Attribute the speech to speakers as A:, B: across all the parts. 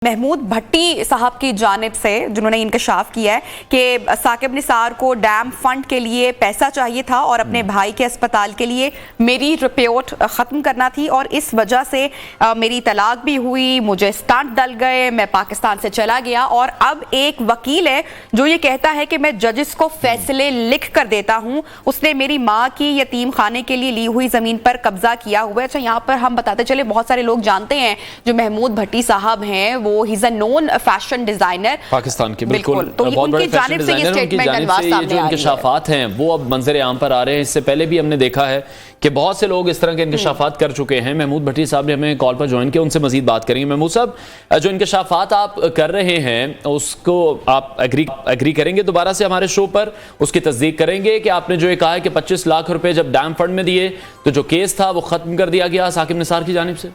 A: महमूद भट्टी साहब की जानिब से जिन्होंने इंकशाफ किया है कि साकिब निसार को डैम फंड के लिए पैसा चाहिए था और अपने भाई के अस्पताल के लिए मेरी रिपोर्ट ख़त्म करना थी और इस वजह से मेरी तलाक भी हुई, मुझे स्टंट डल गए, मैं पाकिस्तान से चला गया। और अब एक वकील है जो ये कहता है कि मैं जजेस को फैसले लिख कर देता हूँ, उसने मेरी माँ की यतीम खाने के लिए ली हुई ज़मीन पर कब्जा किया हुआ है। अच्छा, यहाँ पर हम बताते चले बहुत सारे लोग जानते हैं जो महमूद भट्टी साहब हैं, वो he is a known fashion designer
B: Pakistan के, बिल्कुल
A: तो बहुत बड़े फैशन डिजाइनर, उनकी जानिब से ये जो
B: इंकशाफात हैं वो अब मंजर आम पर आ रहे हैं। इससे पहले भी हमने देखा है कि बहुत से लोग इस तरह के इंकशाफात कर चुके हैं। महमूद भट्टी साहब ने हमें कॉल पर ज्वाइन किया, उनसे मजीद बात करेंगे। महमूद साहब, जो इंकशाफात आप कर रहे हैं उसको आप एग्री करेंगे दोबारा से हमारे शो पर, उसकी तस्दीक करेंगे कि आपने जो ये कहा है कि 25 लाख रुपए जब डैम फंड में दिए तो जो केस था वो खत्म कर दिया गया साकिब निसार की जानिब से?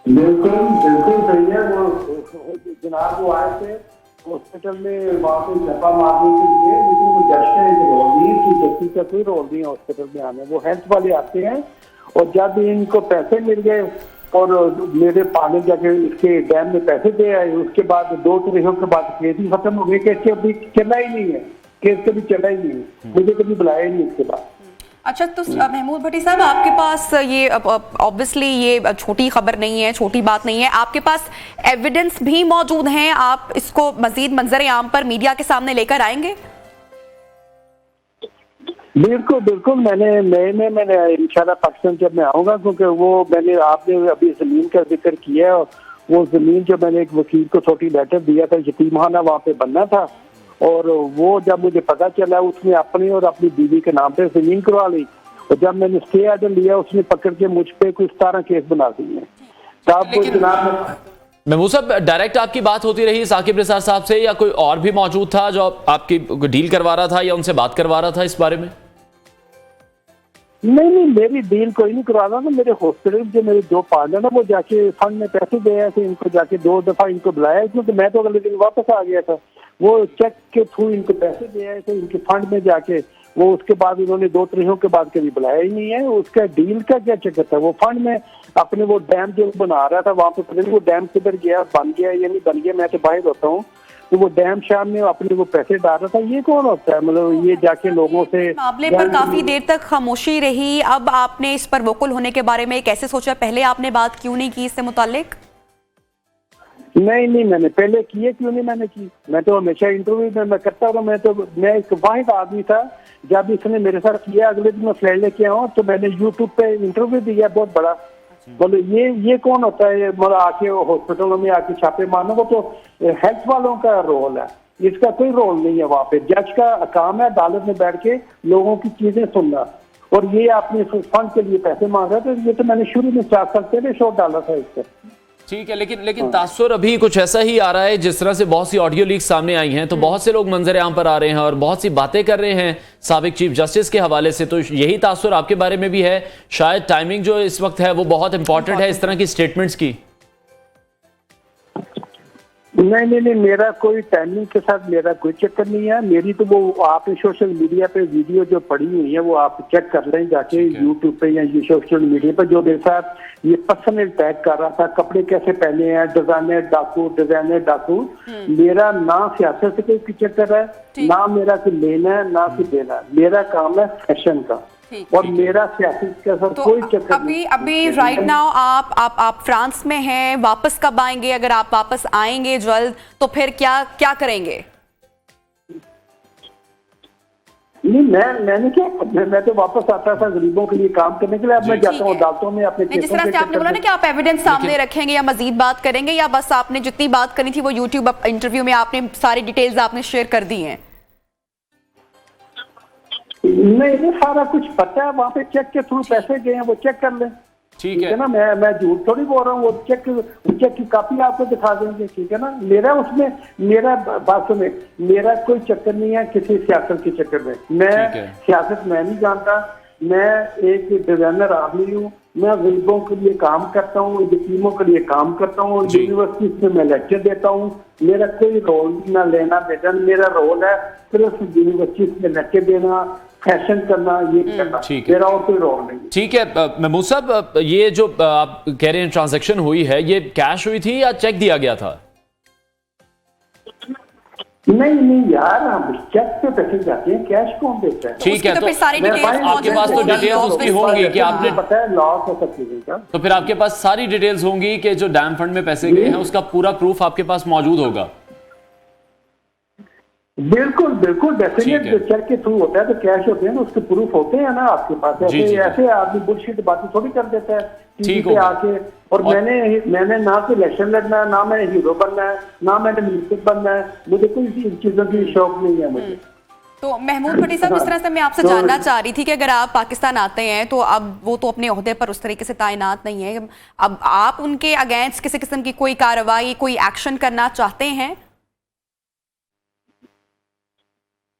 C: बिल्कुल बिल्कुल सही है। वो जनाब वो आए थे हॉस्पिटल में वहाँ पे छापा मारने के लिए, लेकिन वो जज का एक रोल नहीं कि जस्टिस का कोई रोल नहीं है हॉस्पिटल में आने। वो हेल्थ वाले आते हैं और जब इनको पैसे मिल गए और मेरे पाले जाके इसके डैम में पैसे दे आए, उसके बाद 2 तारीखों के बाद केस ही खत्म हो गया। केस अभी चला ही नहीं है, केस कभी चला ही नहीं है, मुझे कभी बुलाया ही नहीं इसके बाद।
A: अच्छा, तो महमूद भट्टी साहब, आपके पास ये ऑब्वियसली ये छोटी खबर नहीं है, छोटी बात नहीं है, आपके पास एविडेंस भी मौजूद हैं, आप इसको मजीद मंजर आम पर मीडिया के सामने लेकर आएंगे?
C: बिल्कुल बिल्कुल, मैंने इंशाल्लाह पाकिस्तान जब मैं आऊंगा, क्योंकि वो मैंने आपने अभी जमीन का जिक्र किया है, वो जमीन जो मैंने एक वकील को छोटी लेटर दिया था, यतीमखाना वहाँ पे बनना था, और वो जब मुझे पता चला उसने अपनी और अपनी बीवी के नाम पे जमीन करवा ली, और जब मैंने स्टे ऑर्डर लिया उसने पकड़ के मुझ पे कुछ 17 केस बना दिए। तब जनाब
B: महमूद साहब, डायरेक्ट आपकी बात होती रही साकिब निसार साहब से या कोई और भी मौजूद था जो आपकी डील करवा रहा था या उनसे बात करवा रहा था इस बारे में?
C: नहीं, मेरी डील कोई नहीं करवा रहा था। मेरे हॉस्पिटल जो मेरे 2 पार्टनर ना वो जाके फंड में पैसे दे आए थे, इनको जाके 2 दफा इनको बुलाया, क्योंकि मैं तो अगले दिन वापस आ गया था। वो चेक के थ्रू इनको पैसे दे आए थे इनके फंड में जाके, वो उसके बाद इन्होंने 2 तारीखों के बाद कभी बुलाया ही नहीं है। उसका डील का क्या चक्कर था? वो फंड में अपने वो डैम जो बना रहा था वहाँ पे, पता नहीं वो डैम किधर गया, बन गया या नहीं बन गया, मैं तो बाहर होता हूँ, तो वो डैम शाम में अपने वो पैसे डाल रहा था। ये कौन होता है? मतलब ये जाके लोगों से
A: मामले पर काफी देर तक खामोशी रही, अब आपने इस पर वोकल होने के बारे में कैसे सोचा? पहले आपने बात क्यों नहीं की इससे मुतालिक?
C: नहीं, मैंने पहले किए क्यों नहीं मैंने की? मैं तो हमेशा इंटरव्यू में मैं करता हूँ। मैं एक वाहिद आदमी था, जब इसने मेरे साथ किया अगले दिन मैं फ्लैट लेके आऊँ तो मैंने यूट्यूब पे इंटरव्यू दिया बहुत बड़ा। बोले ये कौन होता है? मतलब आके हॉस्पिटलों में आके छापे मारना, वो तो हेल्थ वालों का रोल है, इसका कोई रोल नहीं है। वहाँ पे जज का काम है अदालत में बैठ के लोगों की चीजें सुनना, और ये आपने फंड के लिए पैसे मांग रहे थे। ये तो मैंने शुरू में 4 साल पहले शो डाला था इस पर।
B: ठीक है, लेकिन तासुर अभी कुछ ऐसा ही आ रहा है, जिस तरह से बहुत सी ऑडियो लीक सामने आई हैं तो बहुत से लोग मंजर आम पर आ रहे हैं और बहुत सी बातें कर रहे हैं साबिक चीफ जस्टिस के हवाले से, तो यही तासुर आपके बारे में भी है? शायद टाइमिंग जो इस वक्त है वो बहुत इंपॉर्टेंट है इस तरह की स्टेटमेंट्स की।
C: नहीं, मेरा कोई टाइमिंग के साथ मेरा कोई चक्कर नहीं है। मेरी तो वो आप सोशल मीडिया पे वीडियो जो पड़ी हुई है वो आप चेक कर लें जाके यूट्यूब पे या ये सोशल मीडिया पे, जो मेरे साथ ये पर्सनल टैग कर रहा था, कपड़े कैसे पहने हैं, डिजाइनर डाकू। मेरा ना सियासत से कोई चक्कर है, ना मेरा कोई लेना है ना कोई देना। मेरा काम है फैशन का, और मेरा सियासत के साथ कोई चक्कर नहीं।
A: अभी राइट नाउ आप फ्रांस में हैं, वापस कब आएंगे? अगर आप वापस आएंगे जल्द तो फिर क्या करेंगे?
C: नहीं, मैंने क्या, मैं तो वापस आता था गरीबों के लिए काम करने के लिए। अब मैं जाता हूँ अदालतों में अपने
A: जिस तरह से आपने बोला ना कि आप एविडेंस सामने रखेंगे या मजीद बात करेंगे, या बस आपने जितनी बात करनी थी वो यूट्यूब इंटरव्यू में आपने सारी डिटेल्स आपने शेयर कर दी हैं?
C: नहीं, सारा कुछ पता है, वहाँ पे चेक के थ्रू पैसे गए हैं, वो चेक कर लें। ठीक है ना, मैं झूठ थोड़ी बोल रहा हूँ। वो चेक की कॉपी आपको दिखा देंगे, ठीक है ना। मेरा बात सुने, मेरा कोई चक्कर नहीं है किसी सियासत के चक्कर में। मैं सियासत मैं नहीं जानता, मैं एक डिजाइनर आदमी हूँ। मैं गरीबों के लिए काम करता हूँ, यतीमों के लिए काम करता हूँ, यूनिवर्सिटी में मैं लेक्चर देता हूँ। मेरा कोई रोल ना लेना देना, मेरा रोल है सिर्फ यूनिवर्सिटी में लेक्चर देना, फैशन करना, ये करना,
B: ठीक है।
C: मेरा और कोई रोल नहीं।
B: ठीक है महमूद साहब, ये जो आप कह रहे हैं ट्रांजैक्शन हुई है, ये कैश हुई थी या चेक दिया गया था?
C: नहीं यार, हम चेक पे पैसे जाते हैं, कैश कौन देता है?
B: ठीक है,
A: तो
B: तो
A: फिर सारी डिटेल्स
B: आपके पास तो डिटेल्स उसकी होंगी कि आपने,
C: पता है लॉस हो सकती है।
B: तो फिर आपके पास सारी डिटेल्स होंगी कि जो डैम फंड में पैसे गए हैं उसका पूरा प्रूफ आपके पास मौजूद होगा।
C: बिल्कुल बिल्कुल, डेफिनेट जो चेक के थ्रू होता है तो कैश होते हैं, उसके प्रूफ होते हैं ना आपके पास। ऐसे ऐसे आदमी बुलशिट बातें थोड़ी कर देता है टीवी पे आके। और मैंने ना तो इलेक्शन लड़ना है, ना मैंने हीरो बनना है, ना मैंने मिनिस्टर बनना है, मुझे कोई इन चीजों की शौक नहीं है मुझे।
A: तो महमूद भट्टी साहब, जिस तरह से मैं आपसे जानना चाह रही थी कि अगर आप पाकिस्तान आते हैं तो अब वो तो अपने ओहदे पर उस तरीके से तैनात नहीं है, अब आप उनके अगेंस्ट किसी किस्म की कोई कार्रवाई, कोई एक्शन करना चाहते हैं?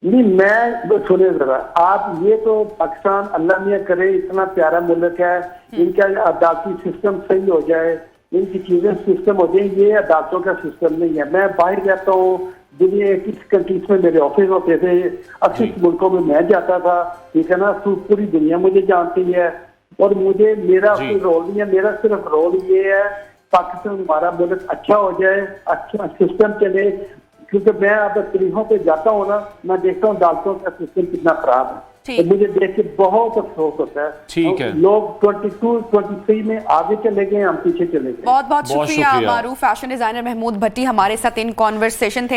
C: नहीं, मैं सुने जरा, आप ये तो पाकिस्तान अल्लाह मियां करे, इतना प्यारा मुल्क है, इनका अदालती सिस्टम सही हो जाए, इनकी चीजें सिस्टम हो जाए, ये अदालतों का सिस्टम नहीं है। मैं बाहर जाता हूँ, दुनिया किस कंट्रीज में मेरे ऑफिस होते थे, 80 मुल्कों में मैं जाता था, ठीक है ना, पूरी दुनिया मुझे जानती है। और मुझे मेरा कोई रोल नहीं है, मेरा सिर्फ रोल ये है पाकिस्तान हमारा मुल्क अच्छा हो जाए, अच्छा सिस्टम चले। क्योंकि मैं अब तरीकों पे जाता हूँ ना, मैं देखता हूँ अदालतों का सिस्टम कितना खराब है, तो मुझे देख के बहुत अफसोस होता है।
B: ठीक है,
C: लोग 22, 23 में आगे चले गए, हम पीछे चले गए।
A: बहुत बहुत शुक्रिया मारूफ फैशन डिजाइनर महमूद भट्टी हमारे साथ इन कॉन्वर्सेशन थे।